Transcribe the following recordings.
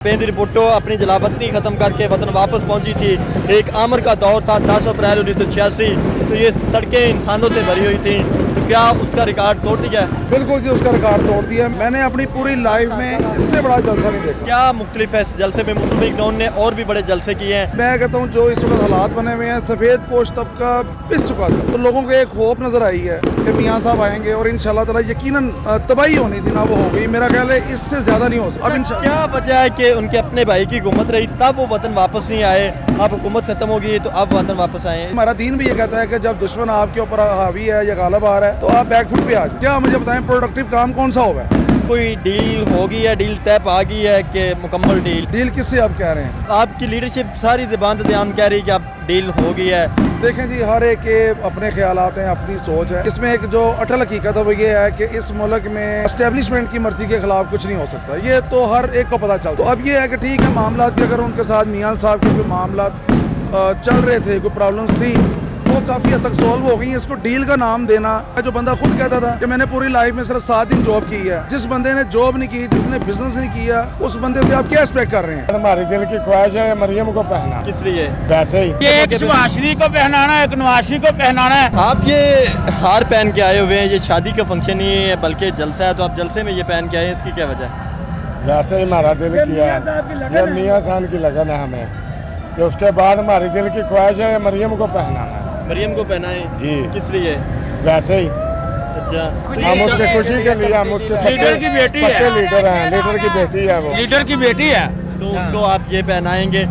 पेंद्री भुट्टो अपनी जलावतनी ख़त्म करके वतन वापस पहुंची थी। एक आमर का दौर था 10 अप्रैल 1986। तो ये सड़कें इंसानों से भरी हुई थी, तो क्या उसका रिकॉर्ड तोड़ दिया? बिल्कुल जी, उसका रिकॉर्ड तोड़ दिया। मैंने अपनी पूरी लाइफ में इससे बड़ा जलसा नहीं देखा। क्या मुख्तलिफ है इस जलसे में? मुस्लिम लीग नून ने और भी बड़े जलसे किए हैं। मैं कहता हूँ जो इस वक्त हालात बने हुए हैं, सफ़ेद पोश तबका पिस चुका था, तो लोगों को एक होप नजर आई है कि मियाँ साहब आएंगे और इंशाल्लाह ताला यकीनन तबाही होनी थी ना, वो हो गई। मेरा ख्याल है इससे ज्यादा नहीं हो सकता। अब इंशाल्लाह क्या वजह है कि उनके अपने भाई की हुकूमत रही तब वो वतन वापस नहीं आए, अब हुकूमत खत्म होगी तो अब वतन वापस आए? हमारा दीन भी ये कहता है कि जब दुश्मन आपके ऊपर हावी है या गालिब आ रहा है तो आप बैकफुट पे आ जाए। क्या मुझे बताएं, प्रोडक्टिव काम कौन सा होगा? कोई डील होगी या डील तय आ गई है कि मुकम्मल डील? डील किससे आप कह रहे हैं? आपकी लीडरशिप सारी ज़बान दयान कह रही है कि अब डील हो गई है। देखें जी, हर एक के अपने ख्यालात हैं, अपनी सोच है। इसमें एक जो अटल हकीकत है वो ये है कि इस मुल्क में एस्टेब्लिशमेंट की मर्जी के खिलाफ कुछ नहीं हो सकता। ये तो हर एक को पता चलता। तो अब ये है कि ठीक है, मामला की अगर उनके साथ मियां साहब के कोई मामला चल रहे थे, कोई प्रॉब्लम्स थी, वो काफ़ी हद तक सॉल्व हो गई। इसको डील का नाम देना, जो बंदा खुद कहता था कि मैंने पूरी लाइफ में सिर्फ 7 दिन जॉब की है, जिस बंदे ने जॉब नहीं की, जिसने बिजनेस नहीं किया, उस बंदे से आप क्या एक्सपेक्ट कर रहे हैं? हमारे दिल की ख्वाहिश है मरियम को पहना। किस लिए? वैसे ही ये एक सुहासिनी को पहनाना है, एक नवासी को पहनाना है। आप ये हार पहन के आए हुए हैं, ये शादी का फंक्शन नहीं है बल्कि जलसा है, तो आप जलसे में ये पहन के आए हैं, इसकी क्या वजह है? वैसे ही हमारा दिल किया है, ये मियाँ साहब की लगन है हमें, तो उसके बाद हमारे दिल की ख्वाहिश है मरियम को पहनाना है। मरियम को पहनाए? जी। किस लिए? वैसे ही अच्छा, हम उसके खुशी के लिए, हम उसके लीडर की बेटी पक्के है। लीडर हैं, लीडर की बेटी है वो। लीडर की बेटी है। तो उसको आप ये पहनाएंगे?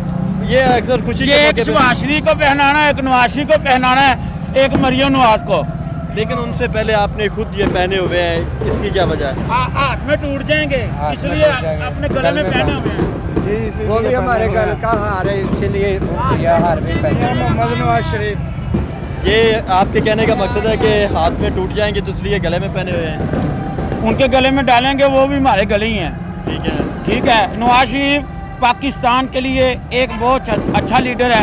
ये अक्सर खुशी ये के एक मौके पे, सुहासिनी को पहनाना है, एक नवासी को पहनाना है, एक मरियम नवाज को। लेकिन उनसे पहले आपने खुद ये पहने हुए हैं, इसकी क्या वजह है? हाथ में टूट जाएंगे, इसलिए अपने गले में पहने हुए हैं। वो भी हमारे घर का हार है, इसीलिए यह हार भी पहने। मोहम्मद नवाज शरीफ। ये आपके कहने का मकसद है कि हाथ में टूट जाएंगे तो इसलिए गले में पहने हुए हैं? उनके गले में डालेंगे, वो भी हमारे गले ही हैं। ठीक है। ठीक है। नवाज शरीफ पाकिस्तान के लिए एक बहुत अच्छा लीडर है,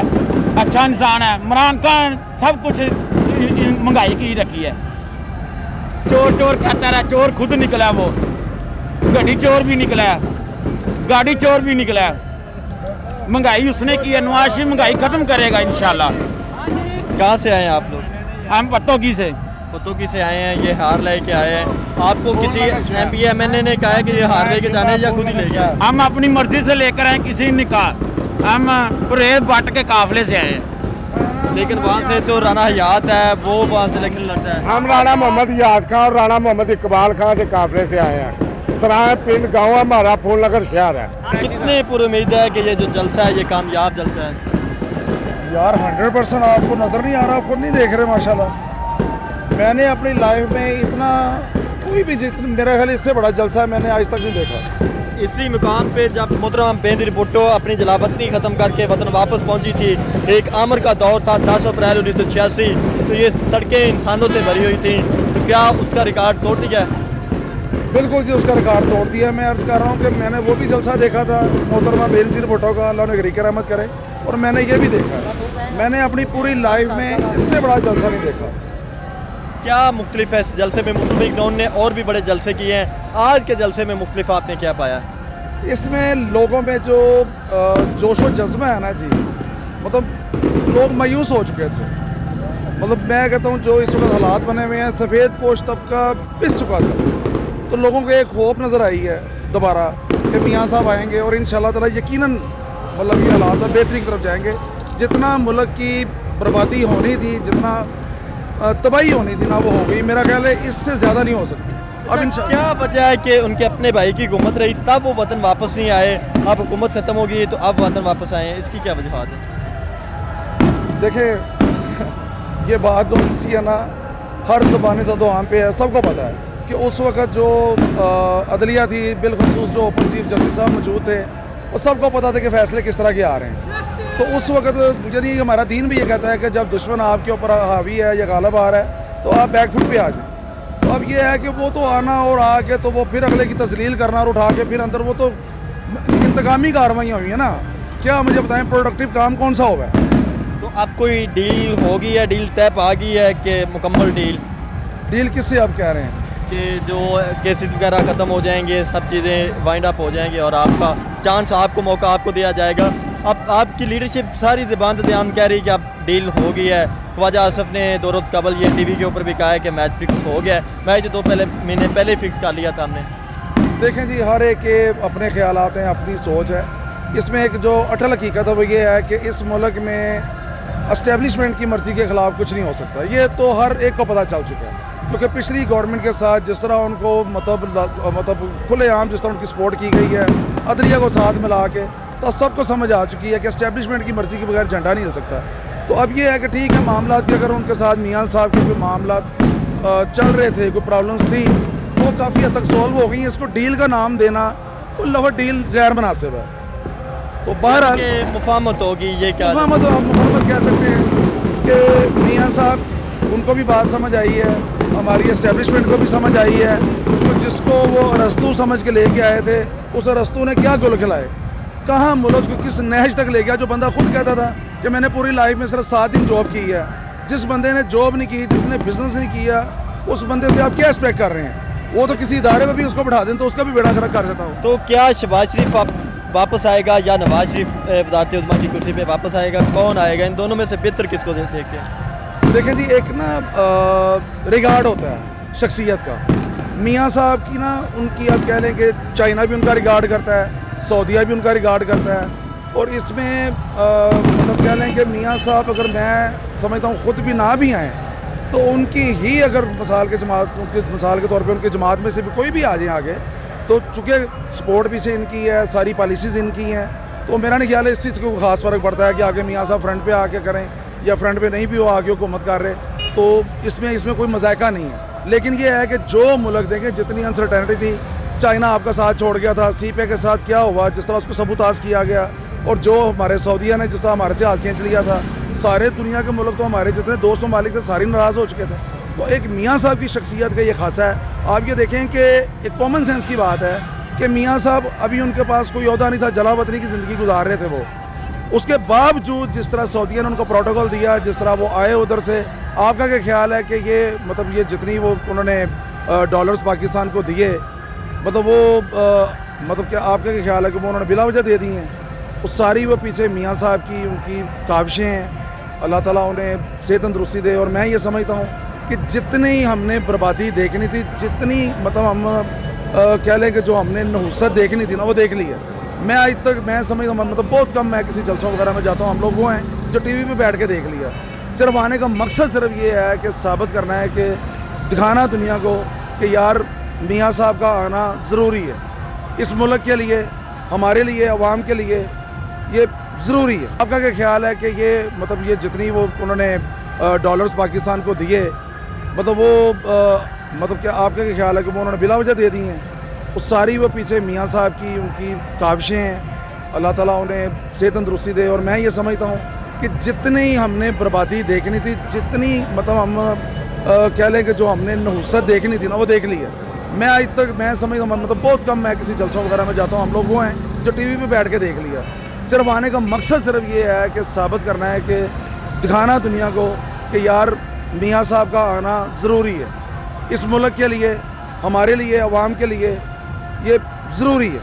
अच्छा इंसान है। इमरान खान सब कुछ महंगाई की रखी है। चोर चोर कहता रहा, चोर खुद निकला, वो गाड़ी चोर भी निकला है, गाड़ी चोर भी निकला है। महंगाई उसने की है। नवाज शरीफ महंगाई खत्म करेगा इंशाल्लाह। कहाँ से आए हैं आप लोग? हम पत्तोगी से। पतोकी से आए हैं, ये हार लेके आए हैं। आपको किसी MP MNA ने कहा है कि ये हार लेके जाना है या खुद ही ले गया? हम अपनी मर्जी से लेकर आए, किसी ने कहा। हम परेज बाट के काफिले से आए हैं। लेकिन वहाँ से तो राना हयात है, वो वहाँ से इलेक्शन लड़ता है। हम राणा मोहम्मद याद खान और राणा मोहम्मद इकबाल खान के काफिले से आए हैं। सराय पिंड गाँव हमारा फूलनगर शहर है। कितने पूरी उम्मीद है कि ये जो जलसा है ये कामयाब जलसा है? यार 100% आपको नजर नहीं आ रहा, आप खुद नहीं देख रहे माशाल्लाह। मैंने अपनी लाइफ में इतना कोई भी जितना मेरा ख्याल इससे बड़ा जलसा है मैंने आज तक नहीं देखा। इसी मुकाम पे जब मोहतरम पेंद्री भुट्टो अपनी जलावतनी ख़त्म करके वतन वापस पहुंची थी, एक आमर का दौर था 10 अप्रैल 1986। तो ये सड़कें इंसानों से भरी हुई थी, तो क्या उसका रिकॉर्ड तोड़ दिया? बिल्कुल जी, उसका रिकॉर्ड तोड़ दिया। मैं अर्ज़ कर रहा हूँ कि मैंने वो भी जलसा देखा था मोहतरमा बेनज़ीर भुट्टो का, अल्लाह ने गरीक रहमत करे, और मैंने ये भी देखा। मैंने अपनी पूरी लाइफ में इससे बड़ा जलसा नहीं देखा। क्या मुख्तलिफ है इस जलसे में? मुस्लिम लीग नून ने और भी बड़े जलसे किए हैं, आज के जलसे में मुख्तलिफ आपने क्या पाया? इसमें लोगों में जो जोश व जज्बा है ना जी, मतलब लोग मायूस हो चुके थे। मतलब मैं कहता हूँ जो इस वक्त हालात बने हुए हैं, सफ़ेद पोश तबका पिस चुका था, तो लोगों को एक होप नज़र आई है दोबारा कि मियाँ साहब आएंगे और इंशाल्लाह ताला यकीनन मतलब ये हालात बेहतरी की तरफ जाएंगे। जितना मुल्क की बर्बादी होनी थी, जितना तबाही होनी थी ना, वो हो गई। मेरा ख्याल है इससे ज़्यादा नहीं हो सकती। अब इंशाल्लाह क्या वजह है कि उनके अपने भाई की हुकूमत रही तब वो वतन वापस नहीं आए, अब हुकूमत खत्म होगी तो अब वतन वापस आए हैं, इसकी क्या वजूहत है? देखिए ये बात जो सी है ना, हर ज़बानी सा दो आम पे है, सबको पता है कि उस वक़्त जो अदलिया थी, बिलखसूस जो ओपन चीफ जस्टिस साहब मौजूद थे, वो सबको पता था कि फ़ैसले किस तरह के आ रहे हैं। तो उस वक़्त यानी हमारा दीन भी ये कहता है कि जब दुश्मन आपके ऊपर हावी है या गालिब आ रहा है तो आप बैकफुट पे आ जाए। तो अब ये है कि वो तो आना और आके तो वो फिर अगले की तस्लील करना और उठा के फिर अंदर, वो तो इंतकामी कार्रवाइयाँ हुई हैं ना। क्या मुझे बताएं, प्रोडक्टिव काम कौन सा होगा? तो अब कोई डील होगी या डील तय आ गई है कि मुकम्मल डील? डील किससे आप कह रहे हैं? कि जो केसेस वगैरह ख़त्म हो जाएंगे, सब चीज़ें वाइंड अप हो जाएंगी और आपका चांस, आपको मौका आपको दिया जाएगा। अब आपकी लीडरशिप सारी ज़बान दयान कह रही कि अब डील हो गई है। ख्वाजा आसफ ने दो रोज़ कबल ये टीवी के ऊपर भी कहा है कि मैच फिक्स हो गया है। मैच 2 महीने पहले फिक्स कर लिया था हमने। देखें जी, हर एक के अपने ख्यालात हैं, अपनी सोच है। इसमें एक जो अटल हकीकत है वो ये है कि इस मुल्क में एस्टेब्लिशमेंट की मर्ज़ी के ख़िलाफ़ कुछ नहीं हो सकता। ये तो हर एक को पता चल चुका है, क्योंकि पिछली गवर्नमेंट के साथ जिस तरह उनको मतलब खुलेआम जिस तरह उनकी सपोर्ट की गई है, अदलिया को साथ मिला के, तो सबको समझ आ चुकी है कि एस्टेब्लिशमेंट की मर्ज़ी के बगैर झंडा नहीं हिल सकता। तो अब ये है कि ठीक है, मामला की अगर उनके साथ मियां साहब के कोई मामला चल रहे थे, कोई प्रॉब्लम्स थी, वो काफ़ी हद तक सॉल्व हो गई हैं। इसको डील का नाम देना, वो लवर डील गैर मुनासिब है। तो बहरहाल मुफाहमत होगी, ये क्या मुफाहमत आप मुफाहमत कह सकते हैं कि मियां साहब उनको भी बात समझ आई है, हमारी एस्टेब्लिशमेंट को भी समझ आई है। तो जिसको वो अरस्तू समझ के लेके आए थे, उस अरस्तू ने क्या गुल खिलाए, कहाँ मुल्क को किस नहज तक ले गया। जो बंदा खुद कहता था कि मैंने पूरी लाइफ में सिर्फ 7 दिन जॉब की है, जिस बंदे ने जॉब नहीं की, जिसने बिजनेस नहीं किया, उस बंदे से आप क्या एक्सपेक्ट कर रहे हैं? वो तो किसी इदारे में भी उसको बैठा दें तो उसका भी बेड़ा गर्क कर देता हूँ। तो क्या शहबाज शरीफ वापस आएगा या नवाज शरीफ वज़ारत उज़्मा की कुर्सी पे वापस आएगा? कौन आएगा? इन दोनों में से बेहतर किसको देखते हैं? देखें जी, एक ना रिगार्ड होता है शख्सियत का। मियां साहब की ना, उनकी आप कह लें कि चाइना भी उनका रिगार्ड करता है, सऊदीया भी उनका रिगार्ड करता है। और इसमें मतलब कह लें कि मियां साहब, अगर मैं समझता हूँ खुद भी ना भी आएँ, तो उनकी ही अगर मिसाल के तौर पे उनकी जमात में से भी कोई भी आ जाए आगे, तो चूँकि सपोर्ट पीछे इनकी है, सारी पॉलिसीज़ इनकी हैं, तो मेरा नहीं ख्याल है इस चीज़ को खास फ़र्क पड़ता है कि आगे मियां साहब फ्रंट पे आके करें या फ्रंट पे नहीं भी हो आगे हुकूमत कर रहे। तो इसमें कोई मज़ायका नहीं है। लेकिन ये है कि जो मुल्क देखें, जितनी अनसर्टेनिटी थी, चाइना आपका साथ छोड़ गया था, सीपे के साथ क्या हुआ, जिस तरह उसको सबूताज किया गया, और जो हमारे सऊदीया ने जिस तरह हमारे से हाथ खींच लिया था, सारे दुनिया के मुल्क तो हमारे जितने दोस्त ममालिक थे सारे नाराज़ हो चुके थे। तो एक मियां साहब की शख्सियत का ये खासा है। आप ये देखें कि एक कॉमन सेंस की बात है कि मियां साहब, अभी उनके पास कोई ओहदा नहीं था, जला वतनी की ज़िंदगी गुजार रहे थे वो। उसके बावजूद जिस तरह सऊदीया ने उनको प्रोटोकॉल दिया, जिस तरह वो आए उधर से, आपका क्या ख्याल है कि ये मतलब ये जितनी वो उन्होंने डॉलर्स पाकिस्तान को दिए, मतलब वो मतलब क्या आपका क्या ख्याल है कि वो उन्होंने बिला वजह दे दी हैं? वो सारी वो पीछे मियां साहब की उनकी काविशें हैं। अल्लाह ताला उन्हें सेहत तंदुरुस्ती दे। और मैं ये समझता हूँ कि जितनी हमने बर्बादी देखनी थी, जितनी मतलब हम कह लें कि जो हमने नहुसत देखनी थी ना, वो देख ली है। मैं आज तक मैं समझता हूँ, मतलब बहुत कम मैं किसी जलसों वगैरह में जाता हूँ, हम लोग वो हैं जो टीवी पे बैठ के देख लिया। सिर्फ आने का मकसद सिर्फ ये है कि साबित करना है, कि दिखाना दुनिया को कि यार मियां साहब का आना ज़रूरी है, इस मुल्क के लिए, हमारे लिए, अवाम के लिए ये ज़रूरी है। आपका क्या ख्याल है कि ये मतलब ये जितनी वो उन्होंने डॉलर्स पाकिस्तान को दिए, मतलब वो मतलब क्या आपका क्या ख्याल है कि वो उन्होंने बिला वजह दे दी हैं? वो सारी वो पीछे मियां साहब की उनकी काविशें हैं। अल्लाह ताला उन्हें सेहत तंदुरुस्ती दे। और मैं ये समझता हूँ कि जितनी हमने बर्बादी देखनी थी, जितनी मतलब हम कह लें कि जो हमने नहुसत देखनी थी ना, वो देख ली है। मैं आज तक मैं समझता हूँ, मतलब बहुत कम मैं किसी जलसों वगैरह में जाता हूँ, हम लोग वो हैं जो टीवी पे बैठ के देख लिया। सिर्फ आने का मकसद सिर्फ ये है कि साबित करना है, कि दिखाना दुनिया को कि यार मियां साहब का आना ज़रूरी है, इस मुल्क के लिए, हमारे लिए, अवाम के लिए ये ज़रूरी है।